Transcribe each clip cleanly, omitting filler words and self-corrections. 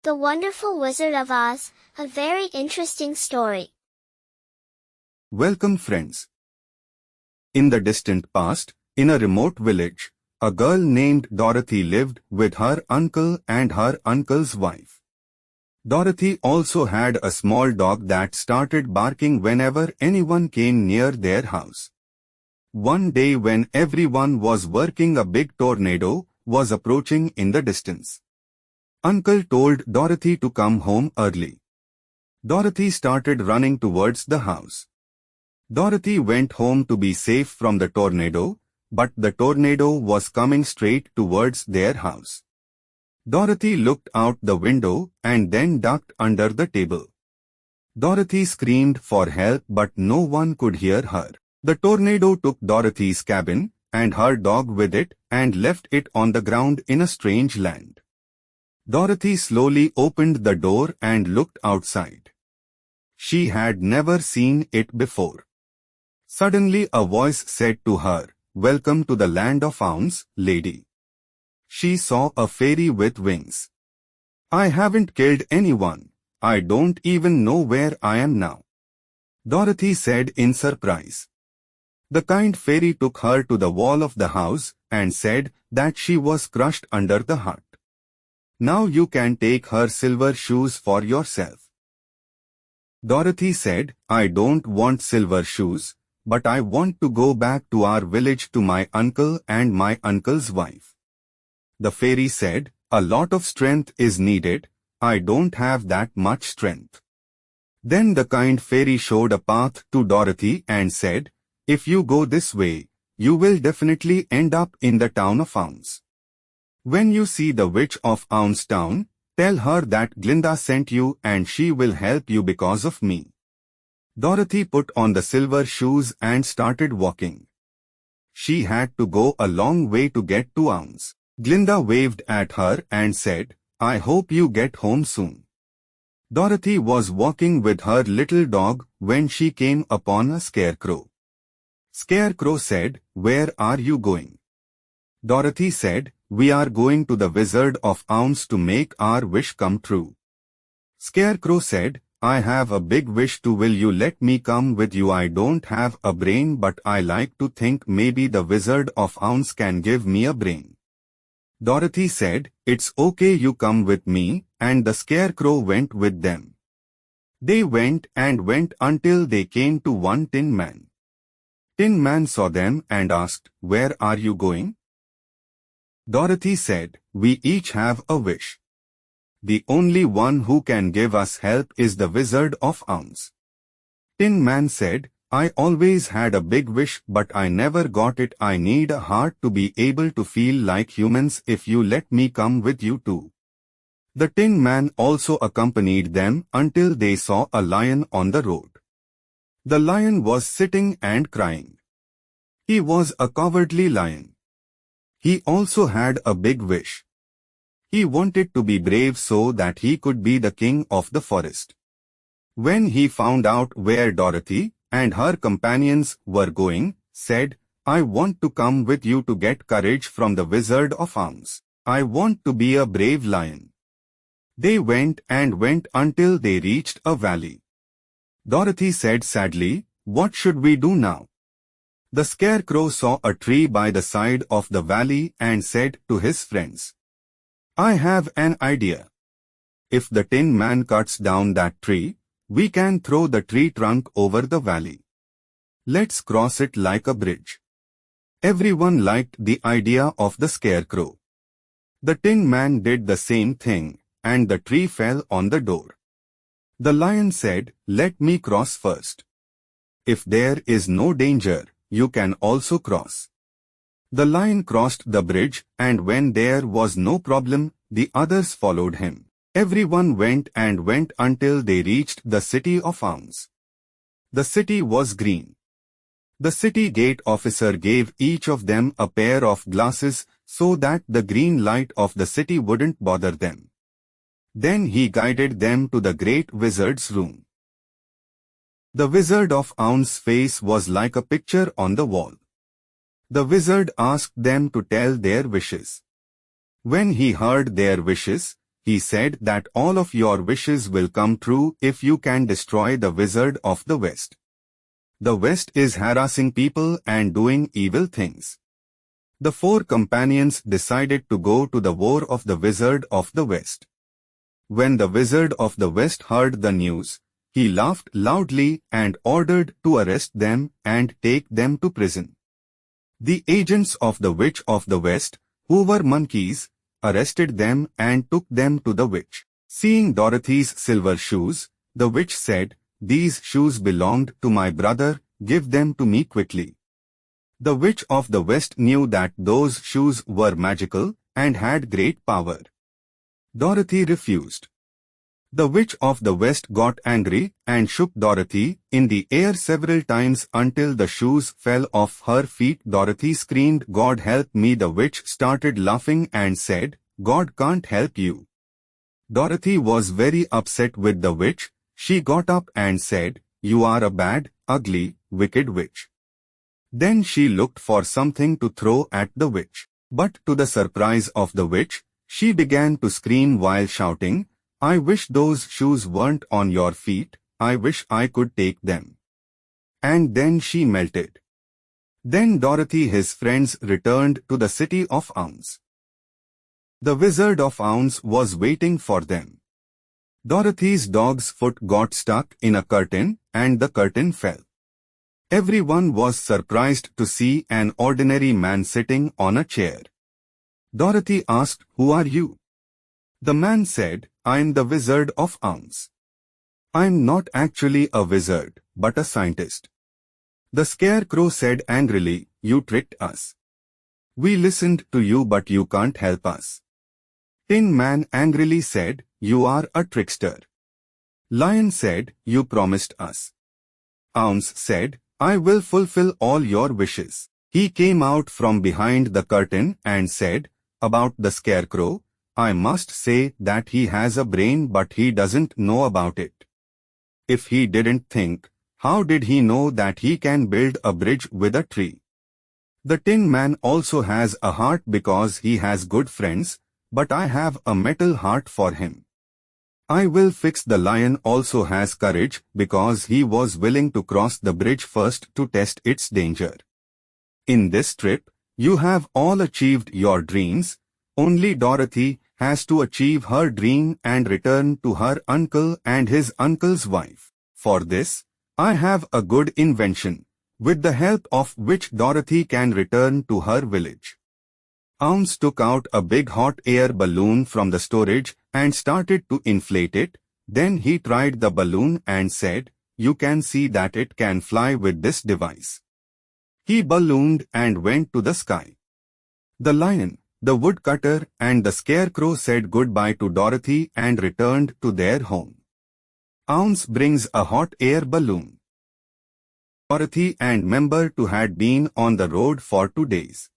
The Wonderful Wizard of Oz, a very interesting story. Welcome friends. In the distant past, in a remote village, a girl named Dorothy lived with her uncle and her uncle's wife. Dorothy also had a small dog that started barking whenever anyone came near their house. One day when everyone was working, a big tornado was approaching in the distance. Uncle told Dorothy to come home early. Dorothy started running towards the house. Dorothy went home to be safe from the tornado, but the tornado was coming straight towards their house. Dorothy looked out the window and then ducked under the table. Dorothy screamed for help, but no one could hear her. The tornado took Dorothy's cabin and her dog with it and left it on the ground in a strange land. Dorothy slowly opened the door and looked outside. She had never seen it before. Suddenly a voice said to her, "Welcome to the land of Ounce, lady." She saw a fairy with wings. "I haven't killed anyone. I don't even know where I am now," Dorothy said in surprise. The kind fairy took her to the wall of the house and said that she was crushed under the hut. "Now you can take her silver shoes for yourself." Dorothy said, "I don't want silver shoes, but I want to go back to our village to my uncle and my uncle's wife." The fairy said, "A lot of strength is needed. I don't have that much strength." Then the kind fairy showed a path to Dorothy and said, "If you go this way, you will definitely end up in the town of Ounce. When you see the witch of Ounce town, tell her that Glinda sent you and she will help you because of me." Dorothy put on the silver shoes and started walking. She had to go a long way to get to Ounce. Glinda waved at her and said, "I hope you get home soon." Dorothy was walking with her little dog when she came upon a scarecrow. Scarecrow said, "Where are you going?" Dorothy said, "We are going to the Wizard of Ounce to make our wish come true." Scarecrow said, "I have a big wish too. Will you let me come with you? I don't have a brain, but I like to think maybe the Wizard of Ounce can give me a brain." Dorothy said, "It's okay, you come with me," and the Scarecrow went with them. They went and went until they came to one Tin Man. Tin Man saw them and asked, "Where are you going?" Dorothy said, "We each have a wish. The only one who can give us help is the Wizard of Ounce." Tin Man said, "I always had a big wish, but I never got it. I need a heart to be able to feel like humans. If you let me come with you too." The Tin Man also accompanied them until they saw a lion on the road. The lion was sitting and crying. He was a cowardly lion. He also had a big wish. He wanted to be brave so that he could be the king of the forest. When he found out where Dorothy and her companions were going, said, "I want to come with you to get courage from the Wizard of Ounce. I want to be a brave lion." They went and went until they reached a valley. Dorothy said sadly, "What should we do now?" The Scarecrow saw a tree by the side of the valley and said to his friends, "I have an idea. If the Tin Man cuts down that tree, we can throw the tree trunk over the valley. Let's cross it like a bridge." Everyone liked the idea of the Scarecrow. The Tin Man did the same thing, and the tree fell on the door. The lion said, "Let me cross first. If there is no danger, you can also cross." The lion crossed the bridge, and when there was no problem, the others followed him. Everyone went and went until they reached the city of Ounce. The city was green. The city gate officer gave each of them a pair of glasses so that the green light of the city wouldn't bother them. Then he guided them to the great wizard's room. The Wizard of Ounce's face was like a picture on the wall. The wizard asked them to tell their wishes. When he heard their wishes, he said that all of your wishes will come true if you can destroy the Wizard of the West. The West is harassing people and doing evil things. The four companions decided to go to the war of the Wizard of the West. When the Wizard of the West heard the news, he laughed loudly and ordered to arrest them and take them to prison. The agents of the Witch of the West, who were monkeys, arrested them and took them to the witch. Seeing Dorothy's silver shoes, the witch said, "These shoes belonged to my brother, give them to me quickly." The Witch of the West knew that those shoes were magical and had great power. Dorothy refused. The Witch of the West got angry and shook Dorothy in the air several times until the shoes fell off her feet. Dorothy screamed, "God help me!" The witch started laughing and said, "God can't help you." Dorothy was very upset with the witch. She got up and said, "You are a bad, ugly, wicked witch." Then she looked for something to throw at the witch. But to the surprise of the witch, she began to scream while shouting, "I wish those shoes weren't on your feet, I wish I could take them." And then she melted. Then Dorothy and his friends returned to the city of Ounce. The Wizard of Ounce was waiting for them. Dorothy's dog's foot got stuck in a curtain and the curtain fell. Everyone was surprised to see an ordinary man sitting on a chair. Dorothy asked, "Who are you?" The man said, "I'm the Wizard of Ounce." "I'm not actually a wizard, but a scientist." The Scarecrow said angrily, "You tricked us. We listened to you but you can't help us." Tin Man angrily said, "You are a trickster." Lion said, "You promised us." Ounce said, "I will fulfill all your wishes." He came out from behind the curtain and said, "About the Scarecrow, I must say that he has a brain but he doesn't know about it. If he didn't think, how did he know that he can build a bridge with a tree?" The Tin Man also has a heart because he has good friends, but I have a metal heart for him. I will fix. The Lion also has courage because he was willing to cross the bridge first to test its danger. In this trip, you have all achieved your dreams. Only Dorothy has to achieve her dream and return to her uncle and his uncle's wife. For this, I have a good invention, with the help of which Dorothy can return to her village. Ounce took out a big hot air balloon from the storage and started to inflate it. Then he tried the balloon and said, "You can see that it can fly with this device." He ballooned and went to the sky. The Lion, the woodcutter and the Scarecrow said goodbye to Dorothy and returned to their home. Ounce brings a hot air balloon. Dorothy and Member 2 had been on the road for 2 days.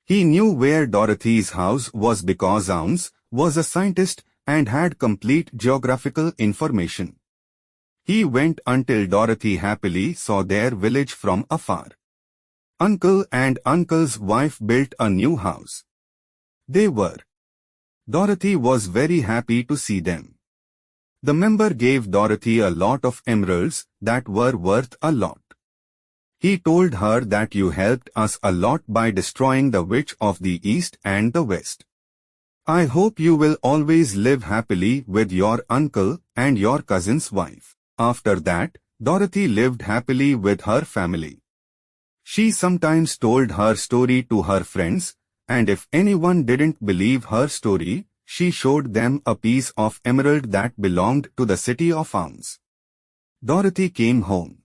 He knew where Dorothy's house was because Ounce was a scientist and had complete geographical information. He went until Dorothy happily saw their village from afar. Uncle and Uncle's wife built a new house. They were. Dorothy was very happy to see them. The Member gave Dorothy a lot of emeralds that were worth a lot. He told her that you helped us a lot by destroying the Witch of the East and the West. I hope you will always live happily with your uncle and your cousin's wife. After that, Dorothy lived happily with her family. She sometimes told her story to her friends, and if anyone didn't believe her story, she showed them a piece of emerald that belonged to the city of Ounce. Dorothy came home.